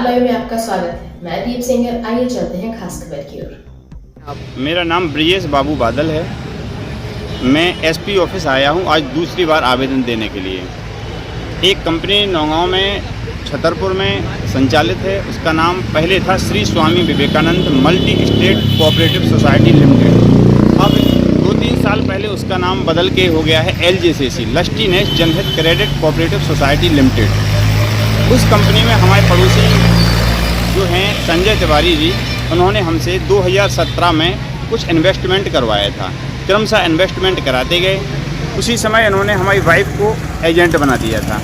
Star live में आपका स्वागत है। मैं दीप सिंगर। आइए चलते हैं खास खबर की ओर। मेरा नाम ब्रिजेश बाबू बादल है। मैं एसपी ऑफिस आया हूं आज दूसरी बार आवेदन देने के लिए। एक कंपनी नौगांव में छतरपुर में संचालित है। उसका नाम पहले था Shri Swami Vivekananda multi state cooperative society limited. अब 2-3 साल पहले उसका नाम बदल के हो गया है LJCC लस्टी नेस जनहित क्रेडिट कोऑपरेटिव सोसाइटी लिमिटेड। उस कंपनी में हमारे पड़ोसी जो हैं संजय तिवारी जी, उन्होंने हमसे 2017 में कुछ इन्वेस्टमेंट करवाया था। क्रमशः इन्वेस्टमेंट कराते गए। उसी समय इन्होंने हमारी वाइफ को एजेंट बना दिया था।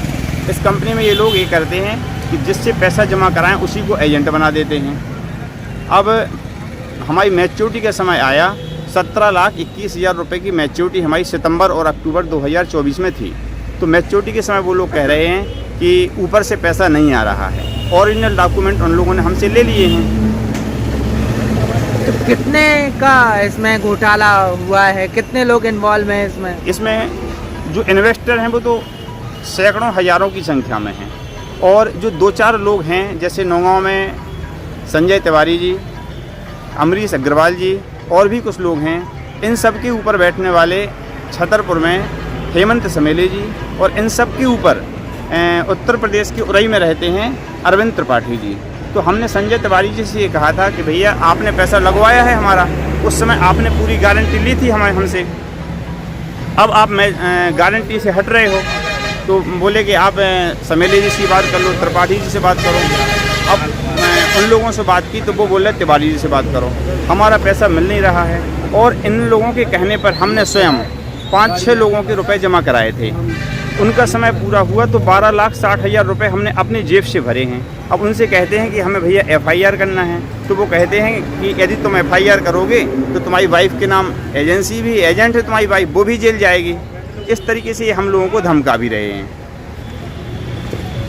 इस कंपनी में ये लोग ये करते हैं कि जिससे पैसा जमा कराएं उसी को एजेंट बना देते हैं। अब हमारी मैच्योरिटी का समय आया। 17,21,000 रुपये की मैच्योरिटी हमारी सितंबर और अक्टूबर 2024 में थी। तो मैच्योरिटी के समय वो लोग कह रहे हैं कि ऊपर से पैसा नहीं आ रहा है। ओरिजिनल डॉक्यूमेंट उन लोगों ने हमसे ले लिए हैं। तो कितने का इसमें घोटाला हुआ है? कितने लोग इन्वॉल्व हैं इसमें? इसमें जो इन्वेस्टर हैं वो तो सैकड़ों हज़ारों की संख्या में हैं। और जो 2-4 लोग हैं, जैसे नौगांव में संजय तिवारी जी, अमरीश अग्रवाल जी और भी कुछ लोग हैं। इन सब के ऊपर बैठने वाले छतरपुर में हेमंत समेले जी, और इन सब के ऊपर उत्तर प्रदेश के उरई में रहते हैं अरविंद त्रिपाठी जी। तो हमने संजय तिवारी जी से ये कहा था कि भैया आपने पैसा लगवाया है हमारा, उस समय आपने पूरी गारंटी ली थी हमसे, अब आप गारंटी से हट रहे हो। तो बोले कि आप समेले जी से बात कर लो, त्रिपाठी जी से बात करो। अब उन लोगों से बात की तो वो बोले तिवारी जी से बात करो, हमारा पैसा मिल नहीं रहा है। और इन लोगों के कहने पर हमने स्वयं 5-6 लोगों के रुपए जमा कराए थे। उनका समय पूरा हुआ तो 12,60,000 रुपये हमने अपनी जेब से भरे हैं। अब उनसे कहते हैं कि हमें भैया FIR करना है, तो वो कहते हैं कि यदि तुम FIR करोगे तो तुम्हारी वाइफ के नाम एजेंसी भी एजेंट है, तुम्हारी वाइफ वो भी जेल जाएगी। इस तरीके से हम लोगों को धमका भी रहे हैं।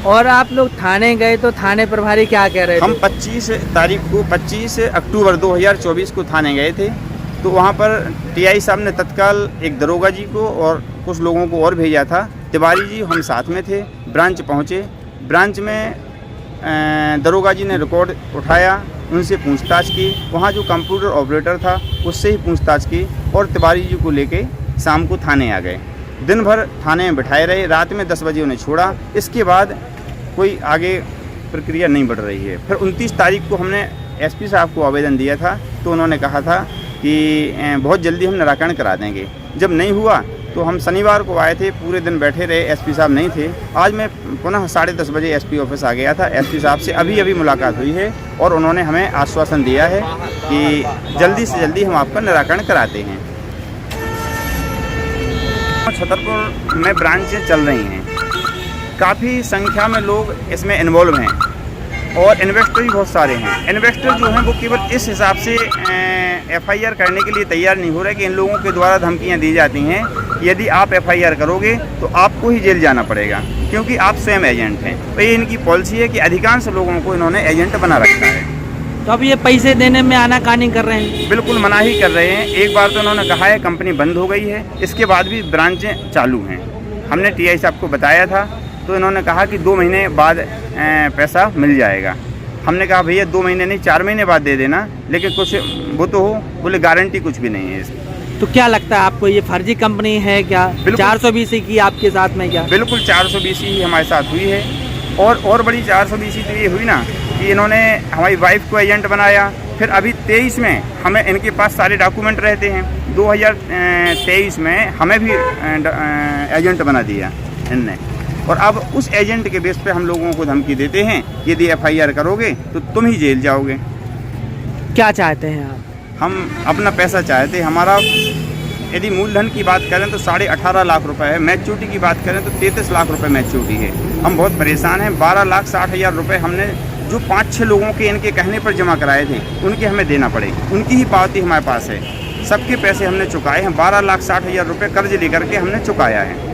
और आप लोग थाने गए तो थाने प्रभारी क्या कह रहे थे? हम 25 अक्टूबर 2024 को थाने गए थे। तो वहाँ पर TI साहब ने तत्काल एक दरोगा जी को और कुछ लोगों को और भेजा था। तिवारी जी हम साथ में थे। ब्रांच पहुँचे। ब्रांच में दरोगा जी ने रिकॉर्ड उठाया, उनसे पूछताछ की। वहाँ जो कंप्यूटर ऑपरेटर था उससे ही पूछताछ की और तिवारी जी को लेके शाम को थाने आ गए। दिन भर थाने में बिठाए रहे। रात में 10 बजे उन्हें छोड़ा। इसके बाद कोई आगे प्रक्रिया नहीं बढ़ रही है। फिर 29 तारीख को हमने SP साहब को आवेदन दिया था, तो उन्होंने कहा था कि बहुत जल्दी हम निराकरण करा देंगे। जब नहीं हुआ तो हम शनिवार को आए थे, पूरे दिन बैठे रहे। SP साहब नहीं थे। आज मैं पुनः 10:30 बजे SP ऑफिस आ गया था। SP साहब से अभी मुलाकात हुई है और उन्होंने हमें आश्वासन दिया है कि जल्दी से जल्दी हम आपका निराकरण कराते हैं। छतरपुर में ब्रांचें चल रही हैं, काफ़ी संख्या में लोग इसमें इन्वॉल्व हैं और इन्वेस्टर भी बहुत सारे हैं। इन्वेस्टर जो हैं वो केवल इस हिसाब से FIR करने के लिए तैयार नहीं हो रहे कि इन लोगों के द्वारा धमकियां दी जाती हैं, यदि आप FIR करोगे तो आपको ही जेल जाना पड़ेगा, क्योंकि आप स्वयं एजेंट हैं। तो ये इनकी पॉलिसी है कि अधिकांश लोगों को इन्होंने एजेंट बना रखा है। तो अब ये पैसे देने में आनाकानी कर रहे हैं? बिल्कुल मना ही कर रहे हैं। एक बार तो उन्होंने कहा है कंपनी बंद हो गई है, इसके बाद भी ब्रांचें चालू हैं। हमने TI साहब को बताया था, तो इन्होंने कहा कि 2 महीने बाद पैसा मिल जाएगा। हमने कहा भैया 2 महीने नहीं, 4 महीने बाद दे देना, लेकिन कुछ वो तो हो। बोले गारंटी कुछ भी नहीं है इसकी। तो क्या लगता है आपको, ये फर्जी कंपनी है क्या? 420 की आपके साथ में क्या? बिल्कुल 420 ही हमारे साथ हुई है। और बड़ी 420 तो ये हुई ना कि इन्होंने हमारी वाइफ को एजेंट बनाया। फिर अभी 23 में हमें इनके पास सारे डॉक्यूमेंट रहते हैं। 2023 में हमें भी एजेंट बना दिया इनने। और अब उस एजेंट के बेस पे हम लोगों को धमकी देते हैं, यदि FIR करोगे तो तुम ही जेल जाओगे। क्या चाहते हैं आप? हम अपना पैसा चाहते हैं। हमारा यदि मूलधन की बात करें तो 18.5 लाख रुपए है। मैच्योरिटी की बात करें तो 33 लाख रुपए मैच्योरिटी है। हम बहुत परेशान हैं। 12,60,000 रुपये हमने जो 5-6 लोगों के इनके कहने पर जमा कराए थे, उनके हमें देना पड़े। उनकी ही पावती हमारे पास है। सबके पैसे हमने चुकाए हैं। 12,60,000 रुपये कर्ज लेकर के हमने चुकाया है।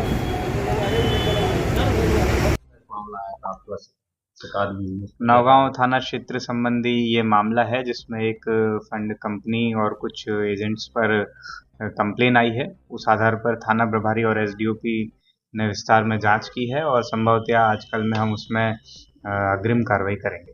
नौगांव थाना क्षेत्र संबंधी ये मामला है, जिसमें एक फंड कंपनी और कुछ एजेंट्स पर कंप्लेन आई है। उस आधार पर थाना प्रभारी और SDOP ने विस्तार में जांच की है और संभवतः आजकल में हम उसमें अग्रिम कार्रवाई करेंगे।